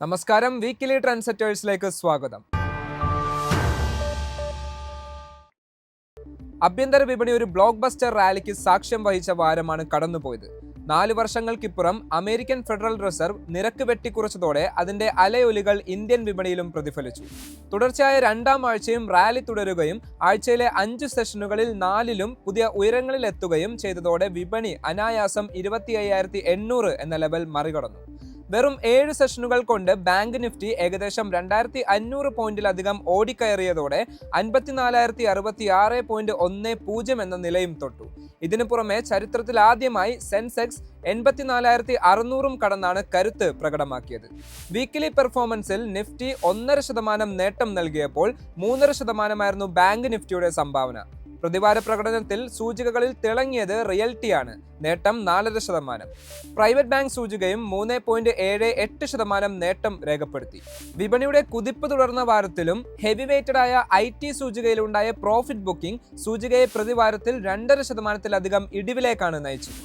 നമസ്കാരം, weekly trend സെറ്റേഴ്സിലേക്ക് സ്വാഗതം. ആഭ്യന്തര വിപണി ഒരു ബ്ലോക്ക് ബസ്റ്റർ റാലിക്ക് സാക്ഷ്യം വഹിച്ച വാരമാണ് കടന്നുപോയത്. 4 വർഷങ്ങൾക്കിപ്പുറം അമേരിക്കൻ ഫെഡറൽ റിസർവ് നിരക്ക് വെട്ടിക്കുറച്ചതോടെ അതിന്റെ അലയൊലികൾ ഇന്ത്യൻ വിപണിയിലും പ്രതിഫലിച്ചു. തുടർച്ചയായ 2ാം ആഴ്ചയും റാലി തുടരുകയും ആഴ്ചയിലെ 5 സെഷനുകളിൽ 4ലും പുതിയ ഉയരങ്ങളിൽ എത്തുകയും ചെയ്തതോടെ വിപണി അനായാസം 25,800 എന്ന ലെവൽ മറികടന്നു. വെറും 7 സെഷനുകൾ കൊണ്ട് ബാങ്ക് നിഫ്റ്റി ഏകദേശം 2,500 പോയിന്റിലധികം ഓടിക്കയറിയതോടെ 54,066.10 എന്ന നിലയും തൊട്ടു. ഇതിനു പുറമെ ചരിത്രത്തിൽ ആദ്യമായി സെൻസെക്സ് 84,600 കടന്നാണ് കരുത്ത് പ്രകടമാക്കിയത്. വീക്കിലി പെർഫോമൻസിൽ നിഫ്റ്റി 1.5% നേട്ടം നൽകിയപ്പോൾ 3.5% ബാങ്ക് നിഫ്റ്റിയുടെ സംഭാവന. പ്രതിവാര പ്രകടനത്തിൽ സൂചികകളിൽ തിളങ്ങിയത് റിയൽറ്റിയാണ്, നേട്ടം 4.5%. പ്രൈവറ്റ് ബാങ്ക് സൂചികയും 3.78% നേട്ടം രേഖപ്പെടുത്തി. വിപണിയുടെ കുതിപ്പ് തുടർന്ന വാരത്തിലും ഹെവി വെയ്റ്റഡായ IT സൂചികയിലുണ്ടായ പ്രോഫിറ്റ് ബുക്കിംഗ് സൂചികയെ പ്രതിവാരത്തിൽ 2.5%-ലധികം ഇടിവിലേക്കാണ് നയിച്ചത്.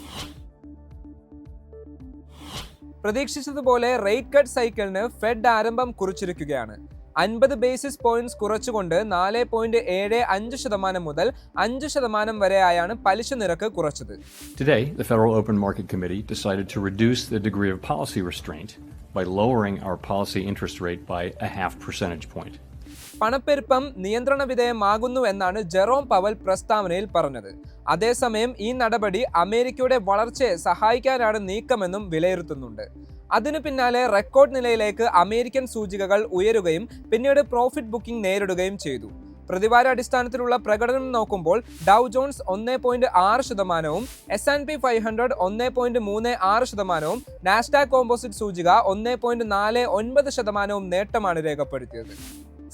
പ്രതീക്ഷിച്ചതുപോലെ റേറ്റ് കട്ട് സൈക്കിളിന് ഫെഡ് ആരംഭം കുറിച്ചിരിക്കുകയാണ്. 50 ബേസിസ് പോയിന്റ്സ് കുറച്ചുകൊണ്ട് 4.75% മുതൽ 5% വരെയായാണ് പലിശ നിരക്ക് കുറച്ചത്. Today, the Federal Open Market Committee decided to reduce the degree of policy restraint by lowering our policy interest rate by a half percentage point. പണപ്പെരുപ്പം നിയന്ത്രണ വിധേയമാകുന്നു എന്നാണ് ജെറോം പവൽ പ്രസ്താവനയിൽ പറഞ്ഞത്. അതേസമയം ഈ നടപടി അമേരിക്കയുടെ വളർച്ചയെ സഹായിക്കാനാണ് നീക്കമെന്നും വിലയിരുത്തുന്നുണ്ട്. അതിനു പിന്നാലെ റെക്കോർഡ് നിലയിലേക്ക് അമേരിക്കൻ സൂചികകൾ ഉയരുകയും പിന്നീട് പ്രോഫിറ്റ് ബുക്കിംഗ് നേരിടുകയും ചെയ്തു. പ്രതിവാര അടിസ്ഥാനത്തിലുള്ള പ്രകടനം നോക്കുമ്പോൾ ഡൗ ജോൺസ് 1.6%, S&P 500 1.36%, നാസ്ഡാക്ക് കോമ്പോസിറ്റ് സൂചിക 1.49% നേട്ടമാണ് രേഖപ്പെടുത്തിയത്.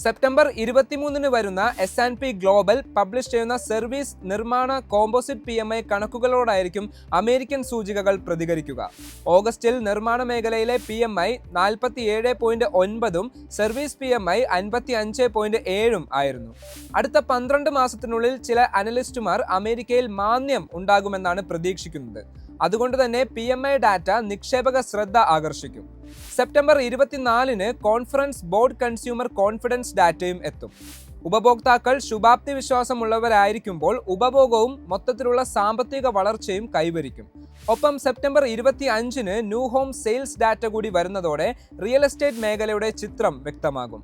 സെപ്റ്റംബർ 23 വരുന്ന S&P ഗ്ലോബൽ പബ്ലിഷ് ചെയ്യുന്ന സർവീസ് നിർമ്മാണ കോമ്പോസിറ്റ് PMI കണക്കുകളോടായിരിക്കും അമേരിക്കൻ സൂചികകൾ പ്രതികരിക്കുക. ഓഗസ്റ്റിൽ നിർമ്മാണ മേഖലയിലെ PMI 47.9, സർവീസ് PMI 55.7 ആയിരുന്നു. അടുത്ത 12 മാസത്തിനുള്ളിൽ ചില അനലിസ്റ്റുമാർ അമേരിക്കയിൽ മാന്ദ്യം ഉണ്ടാകുമെന്നാണ് പ്രതീക്ഷിക്കുന്നത്. അതുകൊണ്ട് തന്നെ PMI ഡാറ്റ നിക്ഷേപക ശ്രദ്ധ ആകർഷിക്കും. September 24 conference board consumer confidence ഡാറ്റയും എത്തും. ഉപഭോക്താക്കൾ ശുഭാപ്തി വിശ്വാസമുള്ളവരായിരിക്കുമ്പോൾ ഉപഭോഗവും മൊത്തത്തിലുള്ള സാമ്പത്തിക വളർച്ചയും കൈവരിക്കും. ഒപ്പം September 25 new home sales data കൂടി വരുന്നതോടെ റിയൽ എസ്റ്റേറ്റ് മേഖലയുടെ ചിത്രം വ്യക്തമാകും.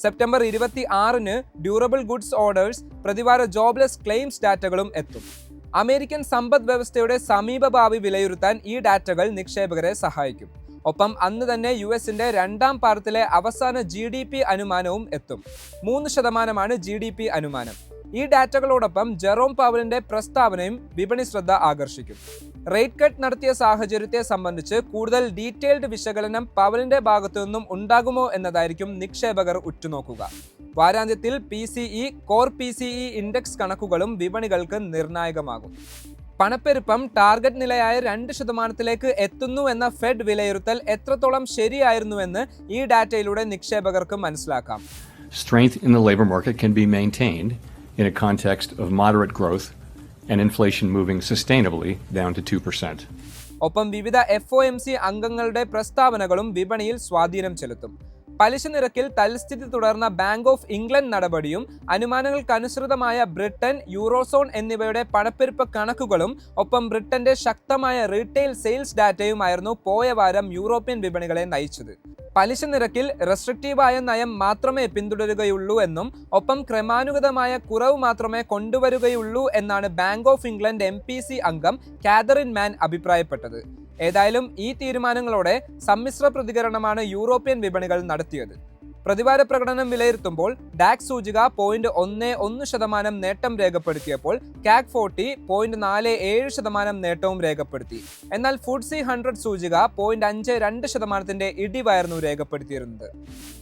സെപ്റ്റംബർ 26 ഡ്യൂറബിൾ ഗുഡ്സ് ഓർഡേഴ്സ്, പ്രതിവാര ജോബ്ലെസ് ക്ലെയിംസ് ഡാറ്റകളും എത്തും. അമേരിക്കൻ സമ്പദ് വ്യവസ്ഥയുടെ സമീപഭാവി വിലയിരുത്താൻ ഈ ഡാറ്റകൾ നിക്ഷേപകരെ സഹായിക്കും. ഒപ്പം അന്ന് തന്നെ US-ന്റെ 2ാം പാദത്തിലെ അവസാന GDP അനുമാനവും എത്തും. 3% GDP അനുമാനം. ഈ ഡാറ്റകളോടൊപ്പം ജെറോം പവലിന്റെ പ്രസ്താവനയും വിപണി ശ്രദ്ധ ആകർഷിക്കും. റേറ്റ് കട്ട് നടത്തിയ സാഹചര്യത്തെ സംബന്ധിച്ച് കൂടുതൽ ഡീറ്റെയിൽഡ് വിശകലനം പവലിന്റെ ഭാഗത്തു നിന്നും ഉണ്ടാകുമോ എന്നതായിരിക്കും നിക്ഷേപകർ ഉറ്റുനോക്കുക. വാരാന്ത്യത്തിൽ PCE, കോർ PCE ഇൻഡെക്സ് കണക്കുകളും വിപണികൾക്ക് നിർണായകമാകും. പണപ്പെരുപ്പം ടാർഗറ്റ് നിലയായ 2%-ലേക്ക് എത്തുന്നു എന്ന ഫെഡ് വിലയിരുത്തൽ എത്രത്തോളം ശരിയായിരുന്നുവെന്ന് ഈ ഡാറ്റയിലൂടെ നിക്ഷേപകർക്ക് മനസ്സിലാക്കാം. Strength in the labor market can be maintained in a context of moderate growth and inflation moving sustainably down to 2%. ഒപ്പം വിവിധ FOMC അംഗങ്ങളുടെ പ്രസ്താവനകളും വിപണിയിൽ സ്വാധീനം ചെലുത്തും. പലിശ നിരക്കിൽ തൽസ്ഥിതി തുടർന്ന ബാങ്ക് ഓഫ് ഇംഗ്ലണ്ട് നടപടിയും അനുമാനങ്ങൾക്കനുസൃതമായ ബ്രിട്ടൻ, യൂറോസോൺ എന്നിവയുടെ പണപ്പെരുപ്പ കണക്കുകളും ഒപ്പം ബ്രിട്ടന്റെ ശക്തമായ റീറ്റെയിൽ സെയിൽസ് ഡാറ്റയുമായിരുന്നു പോയ വാരം യൂറോപ്യൻ വിപണികളെ നയിച്ചത്. പലിശ നിരക്കിൽ റെസ്ട്രിക്റ്റീവായ നയം മാത്രമേ പിന്തുടരുകയുള്ളൂ എന്നും ഒപ്പം ക്രമാനുഗതമായ കുറവ് മാത്രമേ കൊണ്ടുവരികയുള്ളൂ എന്നാണ് ബാങ്ക് ഓഫ് ഇംഗ്ലണ്ട് MPC അംഗം കാതറിൻ മാൻ അഭിപ്രായപ്പെട്ടത്. ഏതായാലും ഈ തീരുമാനങ്ങളോടെ സമ്മിശ്ര പ്രതികരണമാണ് യൂറോപ്യൻ വിപണികൾ നടത്തിയത്. പ്രതിവാര പ്രകടനം വിലയിരുത്തുമ്പോൾ ഡാക്സ് സൂചിക 0.11% നേട്ടം രേഖപ്പെടുത്തിയപ്പോൾ CAC 40 0.47% നേട്ടവും രേഖപ്പെടുത്തി. എന്നാൽ FTSE 100 സൂചിക 0.52% ഇടിവായിരുന്നു രേഖപ്പെടുത്തിയിരുന്നത്.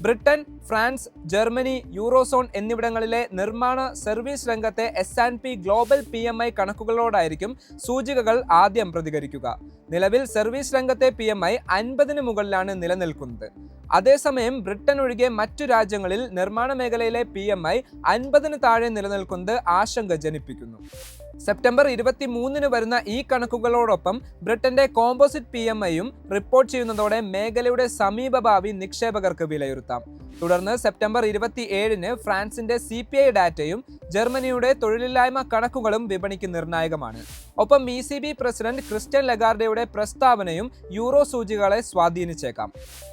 ബ്രിട്ടൻ, ഫ്രാൻസ്, ജർമ്മനി, യൂറോസോൺ എന്നിവിടങ്ങളിലെ നിർമ്മാണ സർവീസ് രംഗത്തെ S&P ഗ്ലോബൽ PMI കണക്കുകളോടായിരിക്കും സൂചികകൾ ആദ്യം പ്രതികരിക്കുക. നിലവിൽ സർവീസ് രംഗത്തെ PMI 50-ന് മുകളിലാണ് നിലനിൽക്കുന്നത്. അതേസമയം ബ്രിട്ടൻ ഒഴികെ മറ്റു രാജ്യങ്ങളിൽ നിർമ്മാണ മേഖലയിലെ PMI 50-ന് താഴെ നിലനിൽക്കുന്നത് ആശങ്ക ജനിപ്പിക്കുന്നു. സെപ്റ്റംബർ 23 വരുന്ന ഈ കണക്കുകളോടൊപ്പം ബ്രിട്ടന്റെ കോമ്പോസിറ്റ് PMIയും റിപ്പോർട്ട് ചെയ്യുന്നതോടെ മേഖലയുടെ സമീപഭാവി നിക്ഷേപകർക്ക് വിലയിരുത്താം. തുടർന്ന് സെപ്റ്റംബർ 27 ഫ്രാൻസിന്റെ CPI ഡാറ്റയും ജർമ്മനിയുടെ തൊഴിലില്ലായ്മ കണക്കുകളും വിപണിക്ക് നിർണായകമാണ്. ഒപ്പം ECB പ്രസിഡന്റ് ക്രിസ്റ്റ്യൻ ലഗാർഡയുടെ പ്രസ്താവനയും യൂറോ സൂചികകളെ സ്വാധീനിച്ചേക്കാം.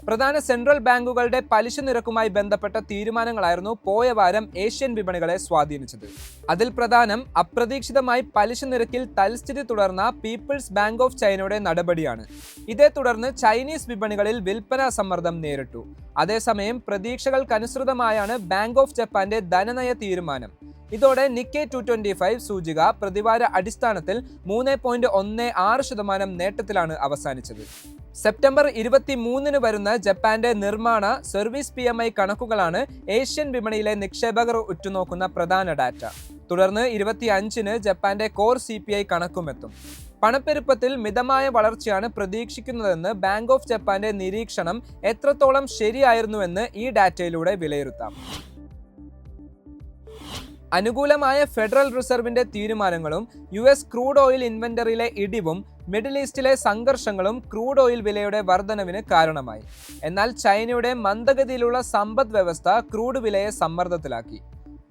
പ്രധാന സെൻട്രൽ ബാങ്കുകളുടെ പലിശ നിരക്കുമായി ബന്ധപ്പെട്ട തീരുമാനങ്ങളായിരുന്നു പോയ വാരം ഏഷ്യൻ വിപണികളെ സ്വാധീനിച്ചത്. അതിൽ പ്രധാനം അപ്രതീക്ഷിതമായി പലിശ നിരക്കിൽ തൽസ്ഥിതി തുടർന്ന പീപ്പിൾസ് ബാങ്ക് ഓഫ് ചൈനയുടെ നടപടിയാണ്. ഇതേ തുടർന്ന് ചൈനീസ് വിപണികളിൽ വിൽപ്പനാ സമ്മർദ്ദം നേരിട്ടു. അതേസമയം പ്രതീക്ഷകൾക്കനുസൃതമായാണ് ബാങ്ക് ഓഫ് ജപ്പാന്റെ ധനനയ തീരുമാനം. ഇതോടെ നിക്കേ 225 സൂചിക പ്രതിവാര അടിസ്ഥാനത്തിൽ 3.16% നേട്ടത്തിലാണ് അവസാനിച്ചത്. സെപ്റ്റംബർ 23 വരുന്ന ജപ്പാന്റെ നിർമ്മാണ സർവീസ് PMI കണക്കുകളാണ് ഏഷ്യൻ വിപണിയിലെ നിക്ഷേപകർ ഉറ്റുനോക്കുന്ന പ്രധാന ഡാറ്റ. തുടർന്ന് 25 ജപ്പാന്റെ കോർ CPI കണക്കുമെത്തും. പണപ്പെരുപ്പത്തിൽ മിതമായ വളർച്ചയാണ് പ്രതീക്ഷിക്കുന്നതെന്ന് ബാങ്ക് ഓഫ് ജപ്പാന്റെ നിരീക്ഷണം എത്രത്തോളം ശരിയായിരുന്നുവെന്ന് ഈ ഡാറ്റയിലൂടെ വിലയിരുത്താം. അനുകൂലമായ ഫെഡറൽ റിസർവിന്റെ തീരുമാനങ്ങളും US ക്രൂഡ് ഓയിൽ ഇൻവെന്ററിയിലെ ഇടിവും മിഡിൽ ഈസ്റ്റിലെ സംഘർഷങ്ങളും ക്രൂഡ് ഓയിൽ വിലയുടെ വർധനവിന് കാരണമായി. എന്നാൽ ചൈനയുടെ മന്ദഗതിയിലുള്ള സമ്പദ് വ്യവസ്ഥ ക്രൂഡ് വിലയെ സമ്മർദ്ദത്തിലാക്കി.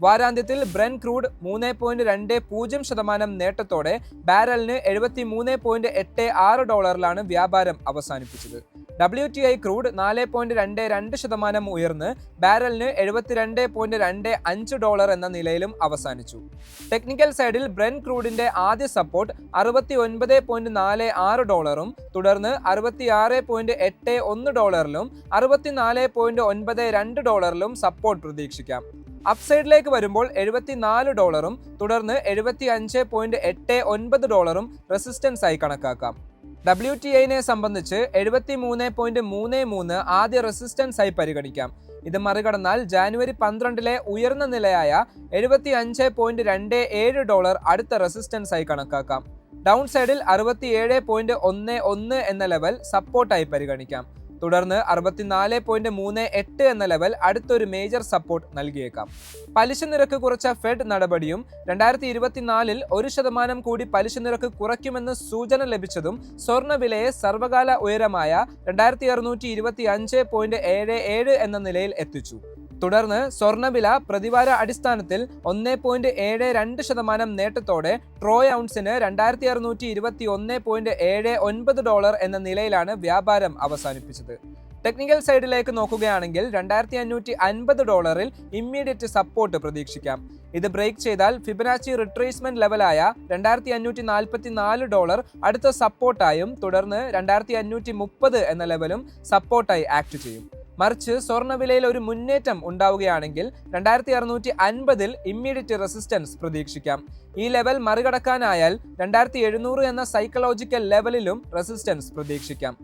വാരാന്ത്യത്തിൽ ബ്രെൻ ക്രൂഡ് 3.20% നേട്ടത്തോടെ ബാരലിന് $73.86 വ്യാപാരം അവസാനിപ്പിച്ചത്. WTI ക്രൂഡ് 4.22% ഉയർന്ന് ബാരലിന് $72.25 എന്ന നിലയിലും അവസാനിച്ചു. ടെക്നിക്കൽ സൈഡിൽ ബ്രെൻ ക്രൂഡിന്റെ ആദ്യ സപ്പോർട്ട് $69.46 തുടർന്ന് $66.81 $64.92 സപ്പോർട്ട് പ്രതീക്ഷിക്കാം. അപ്സൈഡിലേക്ക് വരുമ്പോൾ $74 തുടർന്ന് $75.89 റെസിസ്റ്റൻസ് ആയി കണക്കാക്കാം. WTIനെ സംബന്ധിച്ച് 73.33 ആദ്യ റെസിസ്റ്റൻസ് ആയി പരിഗണിക്കാം. ഇത് മറികടന്നാൽ ജാനുവരി 12 ഉയർന്ന നിലയായ $75.27 അടുത്ത റെസിസ്റ്റൻസ് ആയി കണക്കാക്കാം. ഡൗൺ സൈഡിൽ 67.11 എന്ന ലെവൽ സപ്പോർട്ടായി പരിഗണിക്കാം. തുടർന്ന് 64.38 എന്ന ലെവൽ അടുത്തൊരു മേജർ സപ്പോർട്ട് നൽകിയേക്കാം. പലിശ നിരക്ക് കുറച്ച ഫെഡ് നടപടിയും 2024 1% കൂടി പലിശ നിരക്ക് കുറയ്ക്കുമെന്ന് സൂചന ലഭിച്ചതും സ്വർണ്ണവിലയെ സർവകാല ഉയരമായ 2625.77 എന്ന നിലയിൽ എത്തിച്ചു. തുടർന്ന് സ്വർണ്ണവില പ്രതിവാര അടിസ്ഥാനത്തിൽ 1.72% നേട്ടത്തോടെ ട്രോയ് ഔൺസിന് $2621.79 എന്ന നിലയിലാണ് വ്യാപാരം അവസാനിപ്പിച്ചത്. ടെക്നിക്കൽ സൈഡിലേക്ക് നോക്കുകയാണെങ്കിൽ $2550 ഇമ്മീഡിയറ്റ് സപ്പോർട്ട് പ്രതീക്ഷിക്കാം. ഇത് ബ്രേക്ക് ചെയ്താൽ ഫിബനാച്ചി റിട്രേസ്മെന്റ് ലെവലായ $2544 അടുത്ത സപ്പോർട്ടായും തുടർന്ന് 2530 എന്ന ലെവലും സപ്പോർട്ടായി ആക്ട് ചെയ്യും. മറിച്ച് സ്വർണ്ണവിലയിൽ ഒരു മുന്നേറ്റം ഉണ്ടാവുകയാണെങ്കിൽ 2650 ഇമ്മീഡിയറ്റ് റെസിസ്റ്റൻസ് പ്രതീക്ഷിക്കാം. ഈ ലെവൽ മറികടക്കാനായാൽ 2700 എന്ന സൈക്കോളജിക്കൽ ലെവലിലും റെസിസ്റ്റൻസ് പ്രതീക്ഷിക്കാം.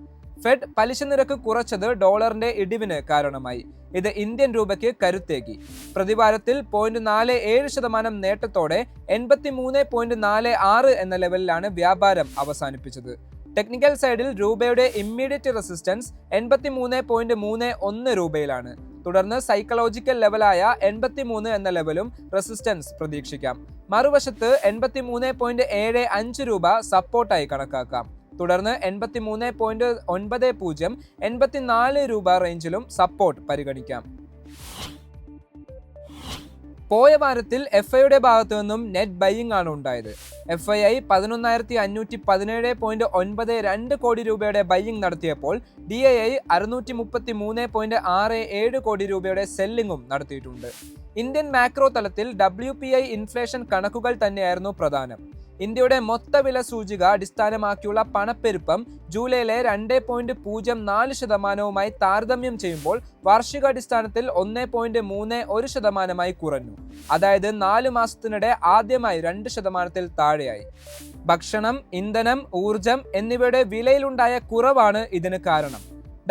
ഫെഡ് പലിശ നിരക്ക് കുറച്ചത് ഡോളറിന്റെ ഇടിവിന് കാരണമായി. ഇത് ഇന്ത്യൻ രൂപയ്ക്ക് കരുത്തേകി. പ്രതിവാരത്തിൽ 0.47% നേട്ടത്തോടെ 83.46 എന്ന ലെവലിലാണ് വ്യാപാരം അവസാനിപ്പിച്ചത്. ടെക്നിക്കൽ സൈഡിൽ രൂപയുടെ ഇമ്മീഡിയറ്റ് റെസിസ്റ്റൻസ് 83.31 രൂപയിലാണ്. തുടർന്ന് സൈക്കോളജിക്കൽ ലെവലായ 83 എന്ന ലെവലും റെസിസ്റ്റൻസ് പ്രതീക്ഷിക്കാം. മറുവശത്ത് 83.75 രൂപ സപ്പോർട്ടായി കണക്കാക്കാം. തുടർന്ന് 83.90 84 രൂപ റേഞ്ചിലും സപ്പോർട്ട് പരിഗണിക്കാം. പോയ വാരത്തിൽ FIയുടെ ഭാഗത്തു നിന്നും നെറ്റ് ബൈയിങ് ആണ് ഉണ്ടായത്. FII 11,517.92 കോടി രൂപയുടെ ബൈയിങ് നടത്തിയപ്പോൾ DII 633.67 കോടി രൂപയുടെ സെല്ലിങ്ങും നടത്തിയിട്ടുണ്ട്. ഇന്ത്യൻ മാക്രോ തലത്തിൽ WPI ഇൻഫ്ലേഷൻ കണക്കുകൾ തന്നെയായിരുന്നു പ്രധാനം. ഇന്ത്യയുടെ മൊത്തവില സൂചിക അടിസ്ഥാനമാക്കിയുള്ള പണപ്പെരുപ്പം ജൂലൈയിലെ 2.04%വുമായി താരതമ്യം ചെയ്യുമ്പോൾ വാർഷികാടിസ്ഥാനത്തിൽ 1.31%മായി കുറഞ്ഞു. അതായത് 4 മാസത്തിനിടെ ആദ്യമായി 2% താഴെയായി. ഭക്ഷണം, ഇന്ധനം, ഊർജം എന്നിവയുടെ വിലയിലുണ്ടായ കുറവാണ് ഇതിന് കാരണം.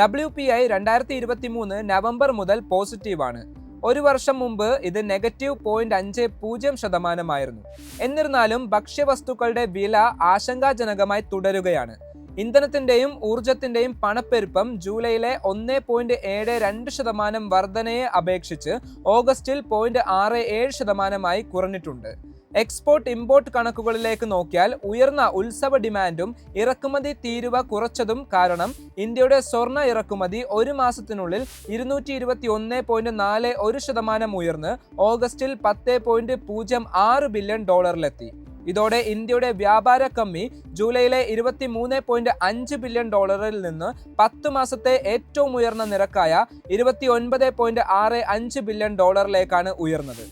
WPI 2023 നവംബർ മുതൽ പോസിറ്റീവാണ്. ഒരു വർഷം മുമ്പ് ഇത് -0.50% എന്നിരുന്നാലും ഭക്ഷ്യവസ്തുക്കളുടെ വില ആശങ്കാജനകമായി തുടരുകയാണ്. ഇന്ധനത്തിന്റെയും ഊർജത്തിന്റെയും പണപ്പെരുപ്പം ജൂലൈയിലെ 1.72% വർധനയെ അപേക്ഷിച്ച് ഓഗസ്റ്റിൽ 0.67%മായി കുറഞ്ഞിട്ടുണ്ട്. എക്സ്പോർട്ട് ഇമ്പോർട്ട് കണക്കുകളിലേക്ക് നോക്കിയാൽ ഉയർന്ന ഉത്സവ ഡിമാൻഡും ഇറക്കുമതി തീരുവ കുറച്ചതും കാരണം ഇന്ത്യയുടെ സ്വർണ്ണ ഇറക്കുമതി ഒരു മാസത്തിനുള്ളിൽ 221.41% ഉയർന്ന് ഓഗസ്റ്റിൽ $10.06 ബില്യൺ ഇതോടെ ഇന്ത്യയുടെ വ്യാപാര കമ്മി ജൂലൈയിലെ $23.5 ബില്യൺ നിന്ന് 10 മാസത്തെ ഏറ്റവും ഉയർന്ന നിരക്കായ $29.65 ബില്യൺ ഉയർന്നത്.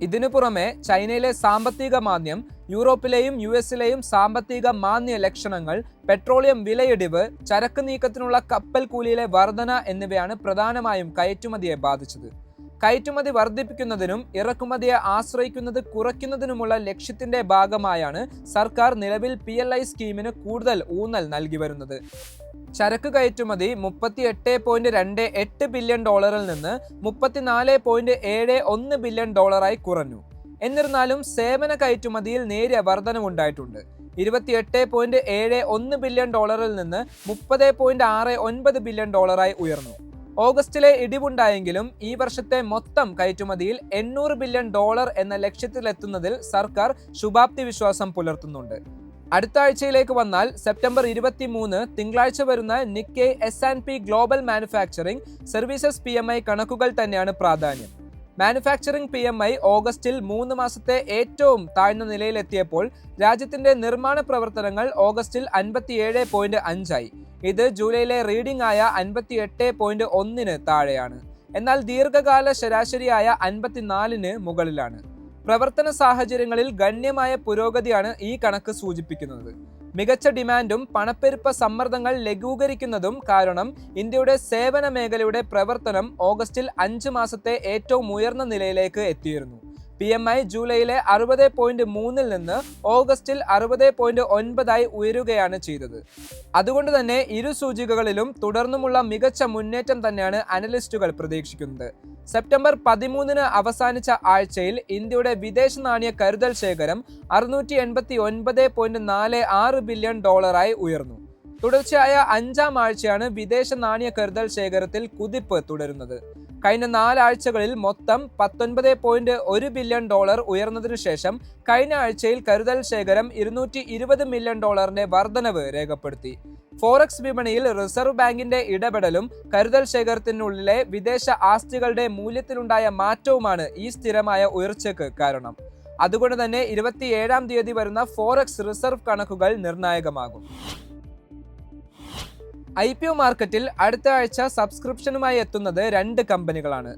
ഇതിനു പുറമെ ചൈനയിലെ സാമ്പത്തിക മാന്ദ്യം, യൂറോപ്പിലെയും US-ലെയും സാമ്പത്തിക മാന്ദ്യ ലക്ഷണങ്ങൾ, പെട്രോളിയം വിലയിടിവ്, ചരക്ക് നീക്കത്തിനുള്ള കപ്പൽ കൂലിയിലെ വർധന എന്നിവയാണ് പ്രധാനമായും കയറ്റുമതിയെ ബാധിച്ചത്. കയറ്റുമതി വർദ്ധിപ്പിക്കുന്നതിനും ഇറക്കുമതിയെ ആശ്രയിക്കുന്നത് കുറയ്ക്കുന്നതിനുമുള്ള ലക്ഷ്യത്തിന്റെ ഭാഗമായാണ് സർക്കാർ നിലവിൽ PLI സ്കീമിന് കൂടുതൽ ഊന്നൽ നൽകി വരുന്നത്. ചരക്ക് കയറ്റുമതി $38.28 ബില്യൺ നിന്ന് $34.71 ബില്യൺ കുറഞ്ഞു. എന്നിരുന്നാലും സേവന കയറ്റുമതിയിൽ നേരിയ വർധനവുണ്ടായിട്ടുണ്ട്. $28.71 ബില്യൺ നിന്ന് $30.69 ബില്യൺ ഉയർന്നു. ഓഗസ്റ്റിലെ ഇടിവുണ്ടായെങ്കിലും ഈ വർഷത്തെ മൊത്തം കയറ്റുമതിയിൽ $800 ബില്യൺ എന്ന ലക്ഷ്യത്തിലെത്തുന്നതിൽ സർക്കാർ ശുഭാപ്തി വിശ്വാസം പുലർത്തുന്നുണ്ട്. അടുത്ത ആഴ്ചയിലേക്ക് വന്നാൽ സെപ്റ്റംബർ 23 തിങ്കളാഴ്ച വരുന്ന നിക്കൈ S&P global manufacturing services PMI കണക്കുകൾ തന്നെയാണ് പ്രാധാന്യം. മാനുഫാക്ചറിംഗ് PMI ഓഗസ്റ്റിൽ 3 മാസത്തെ ഏറ്റവും താഴ്ന്ന നിലയിലെത്തിയപ്പോൾ രാജ്യത്തിന്റെ നിർമ്മാണ പ്രവർത്തനങ്ങൾ ഓഗസ്റ്റിൽ 57.5 ആയി. ഇത് ജൂലൈയിലെ റീഡിംഗ് ആയ 58.1 താഴെയാണ്. എന്നാൽ ദീർഘകാല ശരാശരിയായ 54 മുകളിലാണ്. പ്രവർത്തന സാഹചര്യങ്ങളിൽ ഗണ്യമായ പുരോഗതിയാണ് ഈ കണക്ക് സൂചിപ്പിക്കുന്നത്. മികച്ച ഡിമാൻഡും പണപ്പെരുപ്പ സമ്മർദ്ദങ്ങൾ ലഘൂകരിക്കുന്നതും കാരണം ഇന്ത്യയുടെ സേവന മേഖലയുടെ പ്രവർത്തനം ഓഗസ്റ്റിൽ 5 മാസത്തെ ഏറ്റവും ഉയർന്ന നിലയിലേക്ക് എത്തിയിരുന്നു. PMI ജൂലൈയിലെ 60.3 നിന്ന് ഓഗസ്റ്റിൽ 60.9 ഉയരുകയാണ് ചെയ്തത്. അതുകൊണ്ട് തന്നെ ഇരു സൂചികകളിലും തുടർന്നുമുള്ള മികച്ച മുന്നേറ്റം തന്നെയാണ് അനലിസ്റ്റുകൾ പ്രതീക്ഷിക്കുന്നത്. സെപ്റ്റംബർ 13 അവസാനിച്ച ആഴ്ചയിൽ ഇന്ത്യയുടെ വിദേശ നാണ്യ കരുതൽ ശേഖരം $689.46 ബില്യൺ ഉയർന്നു. തുടർച്ചയായ 5ാം ആഴ്ചയാണ് വിദേശ നാണ്യ കരുതൽ ശേഖരത്തിൽ കുതിപ്പ് തുടരുന്നത്. കഴിഞ്ഞ 4 ആഴ്ചകളിൽ മൊത്തം $19.1 ബില്യൺ ഉയർന്നതിനു ശേഷം കഴിഞ്ഞ ആഴ്ചയിൽ കരുതൽ ശേഖരം $220 മില്യൺ വർധനവ് രേഖപ്പെടുത്തി. ഫോറക്സ് വിപണിയിൽ റിസർവ് ബാങ്കിന്റെ ഇടപെടലും കരുതൽ ശേഖരത്തിനുള്ളിലെ വിദേശ ആസ്തികളുടെ മൂല്യത്തിലുണ്ടായ മാറ്റവുമാണ് ഈ സ്ഥിരമായ ഉയർച്ചയ്ക്ക് കാരണം. അതുകൊണ്ട് തന്നെ 27-ാം തീയതി വരുന്ന ഫോറക്സ് റിസർവ് കണക്കുകൾ നിർണായകമാകും. IPO മാർക്കറ്റിൽ അടുത്ത ആഴ്ച സബ്സ്ക്രിപ്ഷനുമായി എത്തുന്നത് 2 കമ്പനികളാണ്.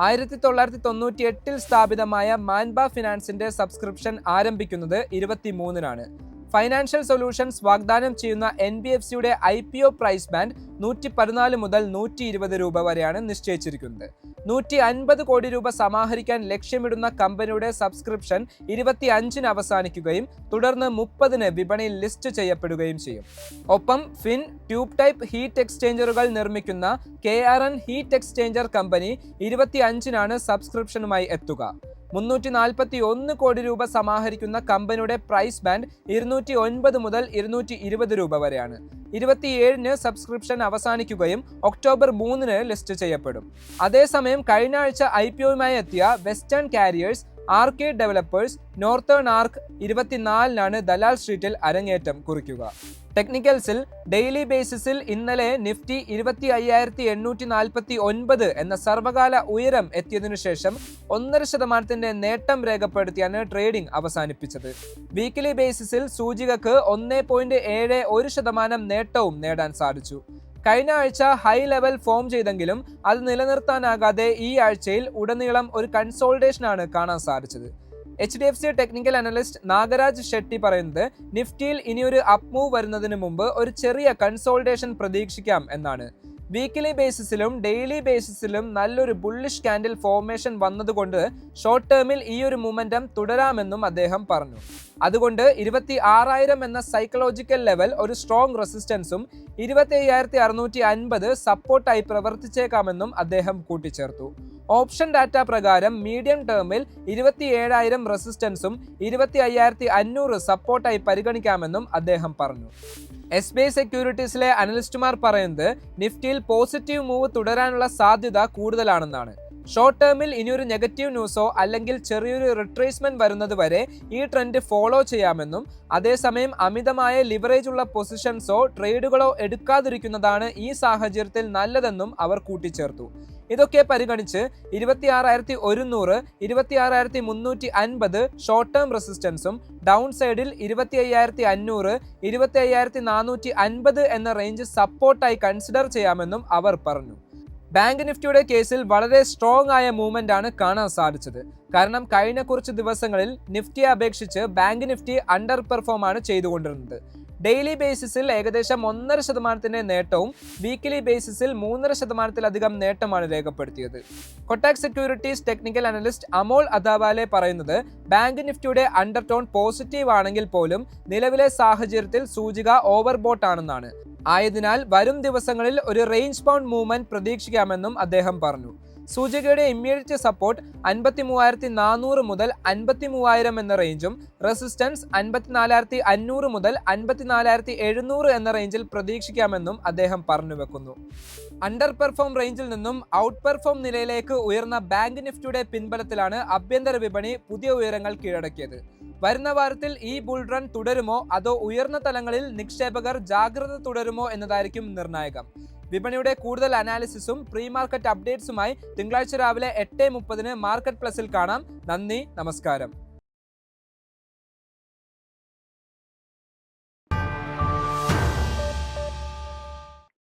1998 സ്ഥാപിതമായ മാൻബ ഫിനാൻസിന്റെ സബ്സ്ക്രിപ്ഷൻ ആരംഭിക്കുന്നത് 23-നാണ്. ഫൈനാൻഷ്യൽ സൊല്യൂഷൻസ് വാഗ്ദാനം ചെയ്യുന്ന NBFCയുടെ IPO പ്രൈസ് ബാൻഡ് 114 മുതൽ 120 രൂപ വരെയാണ് നിശ്ചയിച്ചിരിക്കുന്നത്. 150 കോടി രൂപ സമാഹരിക്കാൻ ലക്ഷ്യമിടുന്ന കമ്പനിയുടെ സബ്സ്ക്രിപ്ഷൻ 25-ന് അവസാനിക്കുകയും തുടർന്ന് 30-ന് വിപണിയിൽ ലിസ്റ്റ് ചെയ്യപ്പെടുകയും ചെയ്യും. ഒപ്പം ഫിൻ ട്യൂബ് ടൈപ്പ് ഹീറ്റ് എക്സ്ചേഞ്ചറുകൾ നിർമ്മിക്കുന്ന KRN ഹീറ്റ് എക്സ്ചേഞ്ചർ കമ്പനി 25-നാണ് സബ്സ്ക്രിപ്ഷനുമായി എത്തുക. 341 കോടി രൂപ സമാഹരിക്കുന്ന കമ്പനിയുടെ പ്രൈസ് ബാൻഡ് 209 മുതൽ 220 രൂപ വരെയാണ്. 27-ന് സബ്സ്ക്രിപ്ഷൻ അവസാനിക്കുകയും ഒക്ടോബർ 3-ന് ലിസ്റ്റ് ചെയ്യപ്പെടും. അതേസമയം കഴിഞ്ഞ ആഴ്ച IPOയുമായി എത്തിയ western carriers, arcade developers, northern arc 24-നാണ് ദലാൽ സ്ട്രീറ്റിൽ അരങ്ങേറ്റം കുറിക്കുക. ടെക്നിക്കൽസിൽ ഡെയിലി ബേസിസിൽ ഇന്നലെ നിഫ്റ്റി 25,849 എന്ന സർവകാല ഉയരം എത്തിയതിനു ശേഷം 1.5% നേട്ടം രേഖപ്പെടുത്തിയാണ് ട്രേഡിംഗ് അവസാനിപ്പിച്ചത്. വീക്കിലി ബേസിസിൽ സൂചികക്ക് 1.71% നേട്ടവും നേടാൻ സാധിച്ചു. കഴിഞ്ഞ ആഴ്ച ഹൈ ലെവൽ ഫോം ചെയ്തെങ്കിലും അത് നിലനിർത്താനാകാതെ ഈ ആഴ്ചയിൽ ഉടനീളം ഒരു കൺസോൾട്ടേഷനാണ് കാണാൻ സാധിച്ചത്. HDFC technical analyst Nagaraj Shetty പറയുന്നത് നിഫ്റ്റിയിൽ ഇനിയൊരു അപ് മൂവ് വരുന്നതിന് മുമ്പ് ഒരു ചെറിയ കൺസോൾട്ടേഷൻ പ്രതീക്ഷിക്കാം എന്നാണ്. വീക്കിലി ബേസിസിലും ഡെയിലി ബേസിസിലും നല്ലൊരു ബുള്ളിഷ് കാൻഡിൽ ഫോർമേഷൻ വന്നതുകൊണ്ട് ഷോർട്ട് ടേമിൽ ഈ ഒരു മൊമെന്റം തുടരാമെന്നും അദ്ദേഹം പറഞ്ഞു. അതുകൊണ്ട് 26,000 എന്ന സൈക്കോളജിക്കൽ ലെവൽ ഒരു സ്ട്രോങ് റെസിസ്റ്റൻസും 25,650 സപ്പോർട്ടായി പ്രവർത്തിച്ചേക്കാമെന്നും അദ്ദേഹം കൂട്ടിച്ചേർത്തു. ഓപ്ഷൻ ഡാറ്റ പ്രകാരം മീഡിയം ടേമിൽ 27,000 റെസിസ്റ്റൻസും 25,500 സപ്പോർട്ടായി പരിഗണിക്കാമെന്നും അദ്ദേഹം പറഞ്ഞു. SBI സെക്യൂരിറ്റീസിലെ അനലിസ്റ്റുമാർ പറയുന്നത് നിഫ്റ്റിയിൽ പോസിറ്റീവ് മൂവ് തുടരാനുള്ള സാധ്യത കൂടുതലാണെന്നാണ്. ഷോർട്ട് ടേമിൽ ഇനിയൊരു നെഗറ്റീവ് ന്യൂസോ അല്ലെങ്കിൽ ചെറിയൊരു റിട്രേസ്മെന്റ് വരുന്നത് വരെ ഈ ട്രെൻഡ് ഫോളോ ചെയ്യാമെന്നും അതേസമയം അമിതമായ ലിവറേജ് ഉള്ള പൊസിഷൻസോ ട്രേഡുകളോ എടുക്കാതിരിക്കുന്നതാണ് ഈ സാഹചര്യത്തിൽ നല്ലതെന്നും അവർ കൂട്ടിച്ചേർത്തു. ഇതൊക്കെ പരിഗണിച്ച് 26,100, 26,350 ഷോർട്ട് ടേം റെസിസ്റ്റൻസും ഡൗൺ സൈഡിൽ 25,500, 25,450 എന്ന റേഞ്ച് സപ്പോർട്ടായി കൺസിഡർ ചെയ്യാമെന്നും അവർ പറഞ്ഞു. ബാങ്ക് നിഫ്റ്റിയുടെ കേസിൽ വളരെ സ്ട്രോങ് ആയ മൂവ്മെന്റ് ആണ് കാണാൻ സാധിച്ചത്. കാരണം കഴിഞ്ഞ കുറച്ച് ദിവസങ്ങളിൽ നിഫ്റ്റിയെ അപേക്ഷിച്ച് ബാങ്ക് നിഫ്റ്റി അണ്ടർ പെർഫോം ആണ് ചെയ്തുകൊണ്ടിരുന്നത്. ഡെയിലി ബേസിസിൽ ഏകദേശം 1.5% നേട്ടവും വീക്കിലി ബേസിസിൽ 3.5%-ലധികം നേട്ടമാണ് രേഖപ്പെടുത്തിയത്. Kotak securities technical analyst Amol Athawale പറയുന്നത് ബാങ്ക് നിഫ്റ്റിയുടെ അണ്ടർടോൺ പോസിറ്റീവ് ആണെങ്കിൽ പോലും നിലവിലെ സാഹചര്യത്തിൽ സൂചിക ഓവർബോട്ട് ആണെന്നാണ്. ആയതിനാൽ വരും ദിവസങ്ങളിൽ ഒരു റേഞ്ച് ബൗണ്ട് മൂവ്മെന്റ് പ്രതീക്ഷിക്കാമെന്നും അദ്ദേഹം പറഞ്ഞു. സൂചികയുടെ ഇമ്മീഡിയറ്റ് സപ്പോർട്ട് 53,400 മുതൽ 53,000 എന്ന റേഞ്ചും റെസിസ്റ്റൻസ് 54,500 മുതൽ 54,700 എന്ന റേഞ്ചിൽ പ്രതീക്ഷിക്കാമെന്നും അദ്ദേഹം പറഞ്ഞു വെക്കുന്നു. അണ്ടർ പെർഫോം റേഞ്ചിൽ നിന്നും ഔട്ട് പെർഫോം നിലയിലേക്ക് ഉയർന്ന ബാങ്ക് നിഫ്റ്റിയുടെ പിൻബലത്തിലാണ് ആഭ്യന്തര വിപണി പുതിയ ഉയരങ്ങൾ കീഴടക്കിയത്. വരുന്ന വാരത്തിൽ ഈ ബുൾ റൺ തുടരുമോ അതോ ഉയർന്ന തലങ്ങളിൽ നിക്ഷേപകർ ജാഗ്രത തുടരുമോ എന്നതായിരിക്കും നിർണായകം. വിപണിയുടെ കൂടുതൽ അനാലിസിസും പ്രീ മാർക്കറ്റ് അപ്ഡേറ്റ്സുമായി തിങ്കളാഴ്ച രാവിലെ 8:30 മാർക്കറ്റ് പ്ലസിൽ കാണാം. നന്ദി, നമസ്കാരം.